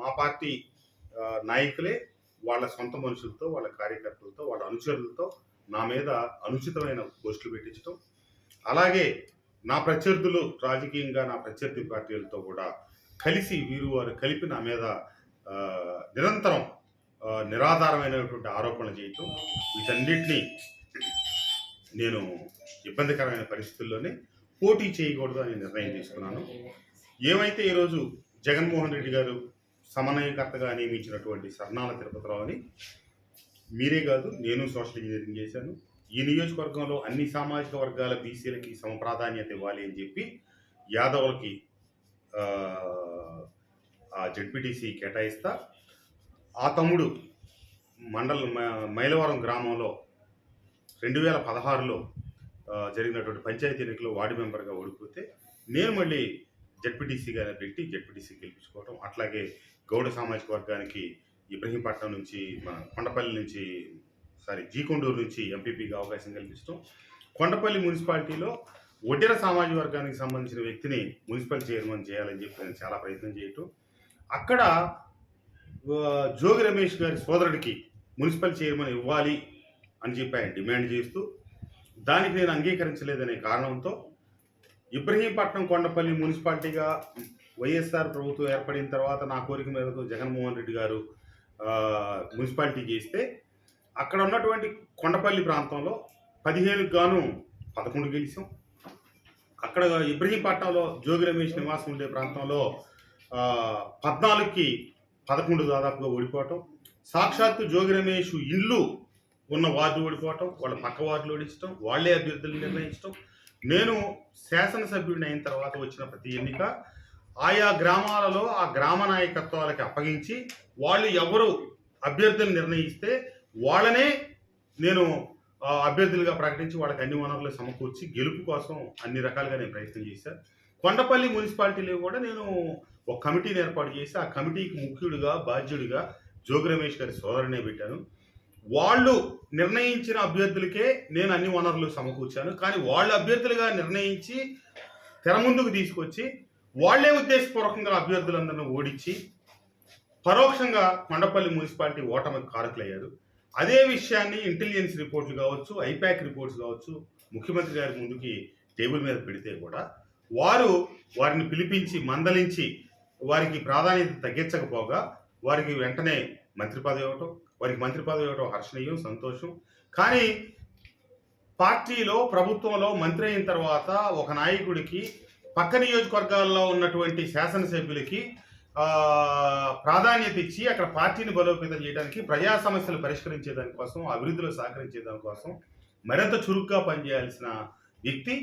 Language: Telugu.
మా పార్టీ నాయకులే వాళ్ళ సొంత మనుషులతో, వాళ్ళ కార్యకర్తలతో, వాళ్ళ అనుచరులతో నా మీద అనుచితమైన పోస్టులు పెట్టించడం, అలాగే నా ప్రత్యర్థులు రాజకీయంగా నా ప్రత్యర్థి పార్టీలతో కూడా కలిసి వారు కలిపి నా మీద నిరంతరం నిరాధారమైనటువంటి ఆరోపణలు చేయటం, వీటన్నిటినీ నేను ఇబ్బందికరమైన పరిస్థితుల్లోనే పోటీ చేయకూడదు అని నిర్ణయం తీసుకున్నాను. ఏమైతే ఈరోజు జగన్మోహన్ రెడ్డి గారు సమన్వయకర్తగా నియమించినటువంటి సర్నాల తిరుపతిరావుని మీరే కాదు, నేను సోషల్ ఇంజనీరింగ్ చేశాను. ఈ నియోజకవర్గంలో అన్ని సామాజిక వర్గాల బీసీలకి సమప్రాధాన్యత ఇవ్వాలి అని చెప్పి యాదవులకి జడ్పీటీసీ కేటాయిస్తా, ఆ తమ్ముడు మైలవరం గ్రామంలో 2016లో జరిగినటువంటి పంచాయతీ ఎన్నికలో వార్డు మెంబర్గా ఓడిపోతే నేను మళ్ళీ జడ్పీటీసీగా పెట్టి జడ్పీటీసీ గెలిపించుకోవటం, అట్లాగే గౌడ సామాజిక వర్గానికి ఇబ్రహీంపట్నం నుంచి కొండపల్లి నుంచి జీకొండూరు నుంచి ఎంపీపీగా అవకాశం కల్పించడం, కొండపల్లి మున్సిపాలిటీలో ఒడ్డెర సామాజిక వర్గానికి సంబంధించిన వ్యక్తిని మున్సిపల్ చైర్మన్ చేయాలని చెప్పి నేను చాలా ప్రయత్నం చేయటం, అక్కడ జోగి రమేష్ గారి సోదరుడికి మున్సిపల్ చైర్మన్ ఇవ్వాలి అని చెప్పి ఆయన డిమాండ్ చేస్తూ దానికి నేను అంగీకరించలేదనే కారణంతో ఇబ్రహీంపట్నం కొండపల్లి మున్సిపాలిటీగా వైఎస్ఆర్ ప్రభుత్వం ఏర్పడిన తర్వాత నా కోరిక మేరకు జగన్మోహన్ రెడ్డి గారు మున్సిపాలిటీ చేస్తే అక్కడ ఉన్నటువంటి కొండపల్లి ప్రాంతంలో 15కు గాను 11 గెలిచాం. అక్కడ ఇబ్రహీంపట్నంలో జోగి రమేష్ నివాసం ఉండే ప్రాంతంలో 14కి 11 దాదాపుగా ఓడిపోవటం, సాక్షాత్తు జోగి రమేష్ ఇల్లు ఉన్న వార్డు ఓడిపోవటం, వాళ్ళ పక్క వార్డులు ఓడించడం, వాళ్లే అభ్యర్థులు నిర్ణయించడం. నేను శాసనసభ్యుడిని అయిన తర్వాత వచ్చిన ప్రతి ఎన్నిక ఆయా గ్రామాలలో ఆ గ్రామ నాయకత్వాలకి అప్పగించి వాళ్ళు ఎవరు అభ్యర్థులు నిర్ణయిస్తే వాళ్ళనే నేను అభ్యర్థులుగా ప్రకటించి వాళ్ళకి అన్ని వనరులు సమకూర్చి గెలుపు కోసం అన్ని రకాలుగా నేను ప్రయత్నం చేశాను. కొండపల్లి మున్సిపాలిటీలో కూడా నేను ఒక కమిటీని ఏర్పాటు చేసి ఆ కమిటీకి ముఖ్యుడిగా బాధ్యుడిగా జోగి రమేష్ గారి సోదరునే పెట్టాను. వాళ్ళు నిర్ణయించిన అభ్యర్థులకే నేను అన్ని వనరులు సమకూర్చాను. కానీ వాళ్ళు అభ్యర్థులుగా నిర్ణయించి తెర ముందుకు తీసుకొచ్చి వాళ్లే ఉద్దేశపూర్వకంగా అభ్యర్థులందరినీ ఓడించి పరోక్షంగా కొండపల్లి మున్సిపాలిటీ ఓటమికి కారకులయ్యారు. అదే విషయాన్ని ఇంటెలిజెన్స్ రిపోర్ట్లు కావచ్చు, ఐపాక్ రిపోర్ట్స్ కావచ్చు, ముఖ్యమంత్రి గారి ముందుకి టేబుల్ మీద పెడితే కూడా వారిని పిలిపించి మందలించి వారికి ప్రాధాన్యత తగ్గించకపోగా వారికి వెంటనే మంత్రి పదవి ఇవ్వటం హర్షణీయం, సంతోషం. కానీ పార్టీలో ప్రభుత్వంలో మంత్రి అయిన తర్వాత ఒక నాయకుడికి పక్క నియోజకవర్గాల్లో ఉన్నటువంటి శాసనసభ్యులకి ప్రాధాన్యత ఇచ్చి అక్కడ పార్టీని బలోపేతం చేయడానికి, ప్రజా సమస్యలు పరిష్కరించే దానికోసం, అభివృద్ధిలో సహకరించే దానికోసం మరింత చురుగ్గా పనిచేయాల్సిన వ్యక్తి